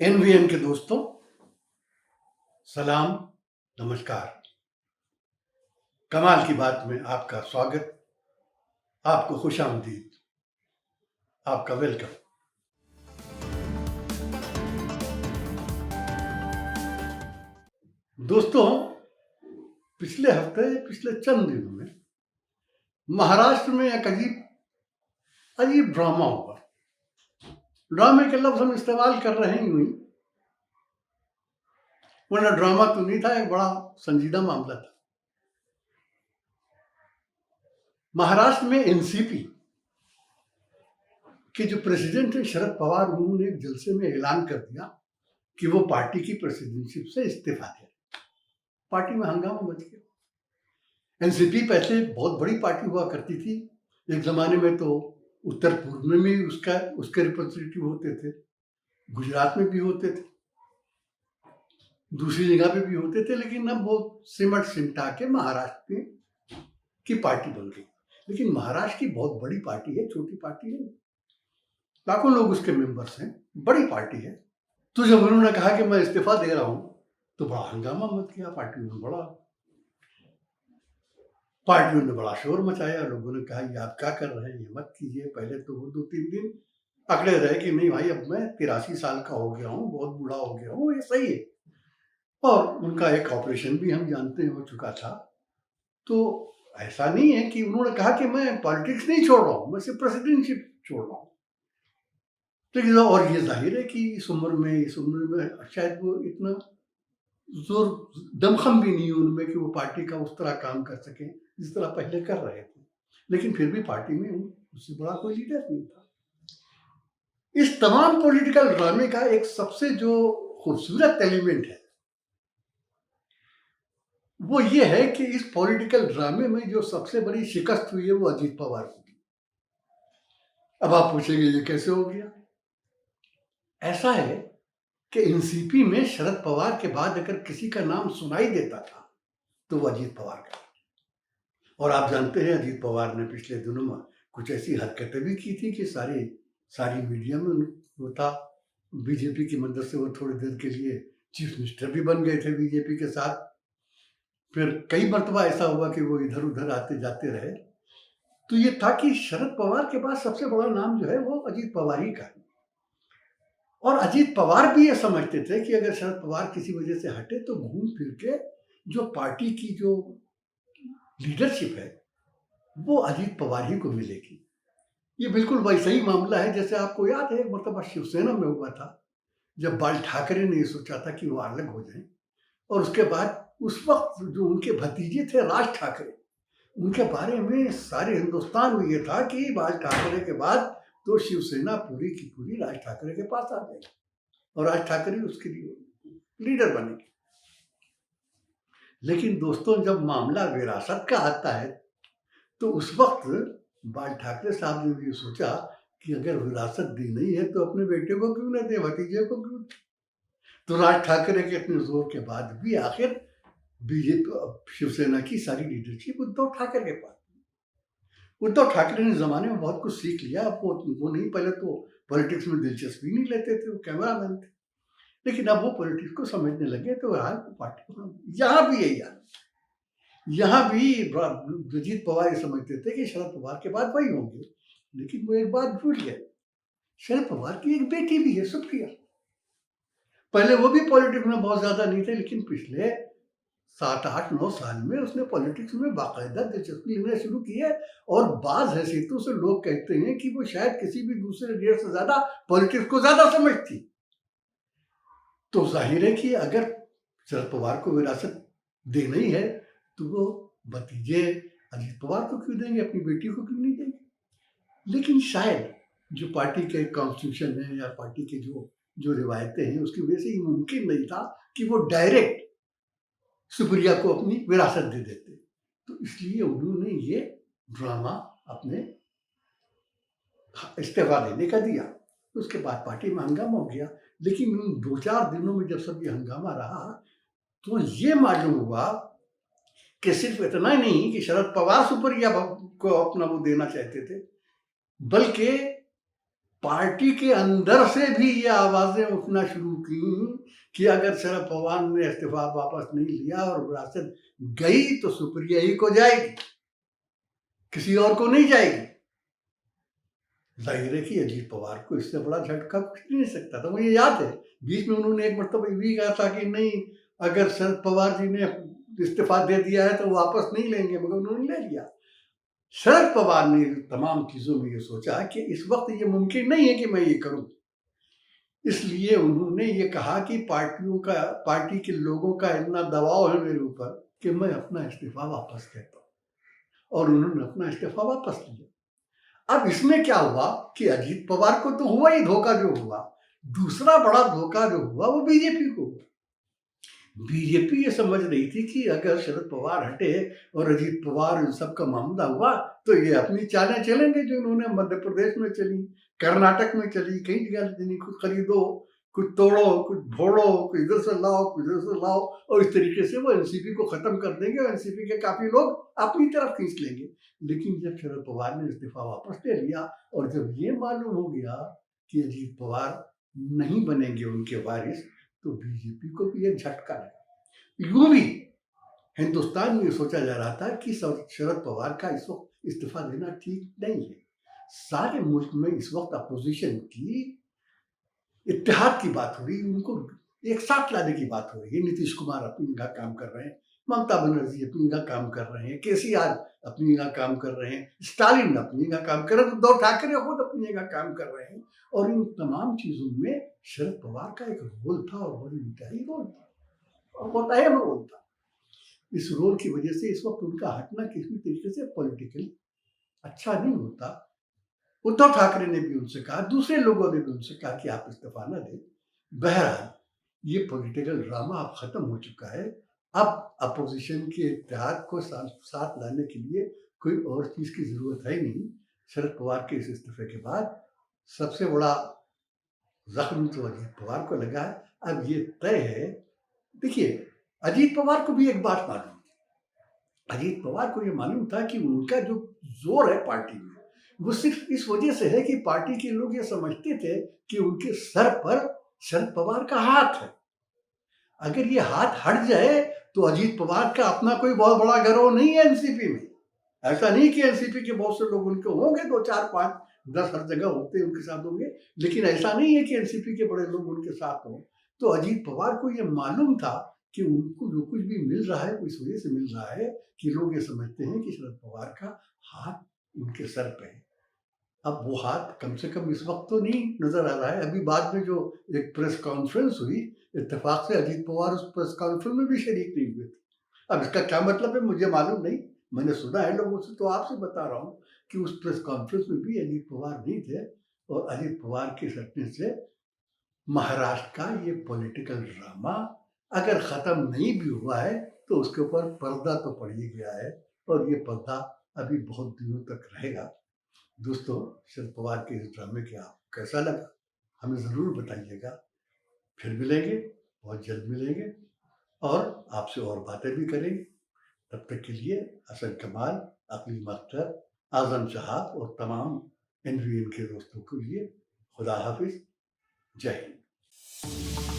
NVN के दोस्तों, सलाम, नमस्कार। कमाल की बात में आपका स्वागत, आपको खुशामदीद, आपका वेलकम। दोस्तों, पिछले चंद दिनों में महाराष्ट्र में एक अजीब ड्रामा हुआ। ड्रामे के लफ्ज हम इस्तेमाल कर रहे हैं यूं ही, वरना ड्रामा तो नहीं था, एक बड़ा संजीदा मामला था। महाराष्ट्र में एनसीपी के जो प्रेसिडेंट है शरद पवार, उन्होंने एक जलसे में ऐलान कर दिया कि वो पार्टी की प्रेसिडेंटशिप से इस्तीफा दे। पार्टी में हंगामा मच गया। एनसीपी पहले बहुत बड़ी पार्टी हुआ करती थी। एक जमाने में तो उत्तर पूर्व में भी उसके रिप्रेजेंटेटिव होते थे, गुजरात में भी होते थे, दूसरी जगह पे भी होते थे, लेकिन अब वो सिमट सिमटा के महाराष्ट्र की पार्टी बन गई। लेकिन महाराष्ट्र की बहुत बड़ी पार्टी है, छोटी पार्टी है, लाखों लोग उसके मेंबर्स हैं, बड़ी पार्टी है। तो जब उन्होंने कहा कि मैं इस्तीफा दे रहा हूं तो बड़ा हंगामा मच गया। पार्टियों ने बड़ा शोर मचाया। लोगों ने कहा ये आप क्या कर रहे हैं, ये मत कीजिए। पहले तो वो 2-3 दिन अकड़े रहे कि नहीं भाई, अब मैं 83 साल का हो गया हूँ, बहुत बूढ़ा हो गया हूँ, ये सही है। और उनका एक ऑपरेशन भी हम जानते हैं हो चुका था। तो ऐसा नहीं है कि उन्होंने कहा कि मैं पॉलिटिक्स नहीं छोड़ रहा हूँ, मैं सिर्फ प्रेसिडेंटशिप छोड़ रहा हूँ। लेकिन और ये जाहिर है कि इस उम्र में शायद वो इतना जोर दमखम भी नहीं उनमें कि वो पार्टी का उस तरह काम कर सकें जिस तरह पहले कर रहे थे। लेकिन फिर भी पार्टी में उससे बड़ा कोई लीडर नहीं था। इस तमाम पॉलिटिकल ड्रामे का एक सबसे जो खूबसूरत एलिमेंट है वो ये है कि इस पॉलिटिकल ड्रामे में जो सबसे बड़ी शिकस्त हुई है वो अजीत पवार को दी। अब आप पूछेंगे ये कैसे हो गया? ऐसा है कि एनसीपी में शरद पवार के बाद अगर किसी का नाम सुनाई देता था तो वो अजीत पवार का। और आप जानते हैं अजीत पवार ने पिछले दिनों में कुछ ऐसी हरकतें भी की थी कि सारी मीडिया में वो था। बीजेपी की मदद से वो थोड़ी देर के लिए चीफ मिनिस्टर भी बन गए थे बीजेपी के साथ। फिर कई मरतबा ऐसा हुआ कि वो इधर उधर आते जाते रहे। तो ये था कि शरद पवार के बाद सबसे बड़ा नाम जो है वो अजीत पवार ही का है। और अजीत पवार भी ये समझते थे कि अगर शरद पवार किसी वजह से हटे तो घूम फिर के जो पार्टी की जो लीडरशिप है वो अजीत पवार ही को मिलेगी। ये बिल्कुल वैसा ही मामला है जैसे आपको याद है एक मरतबा शिवसेना में हुआ था, जब बाल ठाकरे ने सोचा था कि वो अलग हो जाए। और उसके बाद उस वक्त जो उनके भतीजे थे राज ठाकरे, उनके बारे में सारे हिंदुस्तान में ये था कि बाल ठाकरे के बाद तो शिवसेना पूरी की पूरी राज ठाकरे के पास आ जाएगी और राज ठाकरे उसके लिए लीडर बनेंगे। लेकिन दोस्तों, जब मामला विरासत का आता है तो उस वक्त बाल ठाकरे साहब ने भी सोचा कि अगर विरासत दी नहीं है तो अपने बेटे को क्यों न दे, भतीजे को क्यों? तो राज ठाकरे के इतने जोर के बाद भी आखिर बीजेपी शिवसेना की सारी लीडरशिप उद्धव ठाकरे के पास। उद्धव ठाकरे ने जमाने में बहुत कुछ सीख लिया। वो नहीं, पहले तो पॉलिटिक्स में दिलचस्पी नहीं लेते थे, वो कैमरामैन थे। लेकिन अब वो पॉलिटिक्स को समझने लगे तो पार्टी को यहाँ भी यही हाल। यहाँ भी अजीत पवार ये समझते थे कि शरद पवार के बाद वही होंगे। लेकिन वो एक बात भूल गए, शरद पवार की एक बेटी भी है, सुप्रिया। पहले वो भी पॉलिटिक्स में बहुत ज्यादा नहीं थे, लेकिन पिछले 7-8-9 साल में उसने पॉलिटिक्स में बाकायदा दिलचस्पी लेना शुरू की है। और बाज हैसियतों से लोग कहते हैं कि वो शायद किसी भी दूसरे लीडर से ज्यादा पॉलिटिक्स को ज्यादा समझती। तो जाहिर है कि अगर शरद पवार को विरासत देना ही है तो वो भतीजे अजीत पवार को क्यों देंगे, अपनी बेटी को क्यों नहीं देंगे? लेकिन शायद जो पार्टी के कॉन्स्टिट्यूशन है या पार्टी के जो रिवायतें हैं उसकी वजह से ये मुमकिन नहीं था कि वो डायरेक्ट सुप्रिया को अपनी विरासत दे देते। तो इसलिए उन्होंने ये ड्रामा अपने इस्तीफा देने का दिया। उसके बाद पार्टी में हंगामा हो गया। लेकिन उन 2-4 दिनों में जब सब ये हंगामा रहा तो ये मालूम हुआ कि सिर्फ इतना नहीं कि शरद पवार सुप्रिया को अपना वो देना चाहते थे, बल्कि पार्टी के अंदर से भी ये आवाजें उठना शुरू की कि अगर शरद पवार ने इस्तीफा वापस नहीं लिया और विरासत गई तो सुप्रिया ही को जाएगी, किसी और को नहीं जाएगी। जाहिर है कि अजीत पवार को इससे बड़ा झटका कुछ नहीं सकता था। मुझे याद है बीच में उन्होंने एक मरतबा ये भी कहा था कि नहीं, अगर शरद पवार जी ने इस्तीफा दे दिया है तो वापस नहीं लेंगे, मगर उन्होंने ले लिया। शरद पवार ने तमाम चीजों में ये सोचा कि इस वक्त ये मुमकिन नहीं है कि मैं ये करूं, इसलिए उन्होंने ये कहा कि पार्टी के लोगों का इतना दबाव है मेरे ऊपर कि मैं अपना इस्तीफा वापस लेता हूं, और उन्होंने अपना इस्तीफा वापस लिया। अब इसमें क्या हुआ कि अजीत पवार को तो हुआ ही धोखा जो हुआ, दूसरा बड़ा धोखा जो हुआ वो बीजेपी को हुआ। बीजेपी ये समझ रही थी कि अगर शरद पवार हटे और अजीत पवार इन सब का मामला हुआ तो ये अपनी चालें चलेंगे जो इन्होंने मध्य प्रदेश में चली, कर्नाटक में चली, कई जगह चली, कुछ खरीदो, कुछ तोड़ो, कुछ भोड़ो, कुछ इधर से लाओ, कुछ इधर से लाओ, और इस तरीके से वो एनसीपी को खत्म कर देंगे और एनसीपी के काफी लोग अपनी तरफ खींच लेंगे। लेकिन जब शरद पवार ने इस्तीफा वापस ले लिया और जब ये मालूम हो गया कि अजीत पवार नहीं बनेंगे उनके वारिस, तो बीजेपी को भी एक झटका लगा। यूं भी हिंदुस्तान में सोचा जा रहा था कि शरद पवार का इस वक्त इस्तीफा देना ठीक नहीं है। सारे मुल्क में इस वक्त अपोजिशन की इत्तेहाद की बात हो रही है, उनको एक साथ लाने की बात हो रही है। नीतीश कुमार अपनी जगह काम कर रहे हैं, ममता बनर्जी अपनी जगह काम कर रहे हैं, केसीआर अपनी जगह काम कर रहे हैं, स्टालिन अपनी जगह काम कर रहे हैं, उद्धव ठाकरे खुद अपनी जगह काम कर रहे हैं। और इन तमाम चीजों में शरद पवार का एक रोल था और बड़ी इंतहाई रोल था और बहुत अहम रोल था। इस रोल की वजह से इस वक्त उनका हटना किसी तरीके से पॉलिटिकली अच्छा नहीं होता। उद्धव ठाकरे ने भी उनसे कहा, दूसरे लोगों ने भी उनसे कहा कि आप इस्तीफा न दें। बहरहाल ये पॉलिटिकल ड्रामा अब खत्म हो चुका है। अब अपोजिशन के इत्तेहाद को साथ लाने के लिए कोई और चीज की जरूरत है नहीं। शरद पवार के इस इस्तीफे के बाद सबसे बड़ा जख्म तो अजीत पवार को लगा है। अब ये तय है, देखिए अजीत पवार को भी एक बात मालूम थी, अजीत पवार को ये मालूम था कि उनका जो जोर है पार्टी में वो सिर्फ इस वजह से है कि पार्टी के लोग ये समझते थे कि उनके सर पर शरद पवार का हाथ है। अगर ये हाथ हट जाए तो अजीत पवार का अपना कोई बहुत बड़ा गिरोह नहीं है एनसीपी में। ऐसा नहीं कि एनसीपी के बहुत से लोग उनके होंगे, 2 4 5 10 हर जगह होते हैं, उनके साथ होंगे, लेकिन ऐसा नहीं है कि एनसीपी के बड़े लोग उनके साथ हों। तो अजीत पवार को ये मालूम था कि उनको जो कुछ भी मिल रहा है वो इस वजह से मिल रहा है कि लोग ये समझते हैं कि शरद पवार का हाथ उनके सर पे है। अब वो हाथ कम से कम इस वक्त तो नहीं नजर आ रहा है। अभी बाद में जो एक प्रेस कॉन्फ्रेंस हुई, इत्तेफाक से अजीत पवार उस प्रेस कॉन्फ्रेंस में भी शरीक नहीं हुए थे। अब इसका क्या मतलब है मुझे मालूम नहीं, मैंने सुना है लोगों से, तो आपसे बता रहा हूँ कि उस प्रेस कॉन्फ्रेंस में भी अजीत पवार नहीं थे। और अजीत पवार के सटने से महाराष्ट्र का ये पॉलिटिकल ड्रामा अगर खत्म नहीं भी हुआ है तो उसके ऊपर पर्दा तो पड़ ही गया है, और ये पर्दा अभी बहुत दिनों तक रहेगा। दोस्तों, शरद पवार के इस ड्रामे के आप कैसा लगा हमें ज़रूर बताइएगा। फिर मिलेंगे, बहुत जल्द मिलेंगे और आपसे और बातें भी करेंगे। तब तक के लिए हसन कमाल, अकील अख्तर, आज़म साहब और तमाम एनवीएन के दोस्तों के लिए खुदा हाफिज, जय हिंद।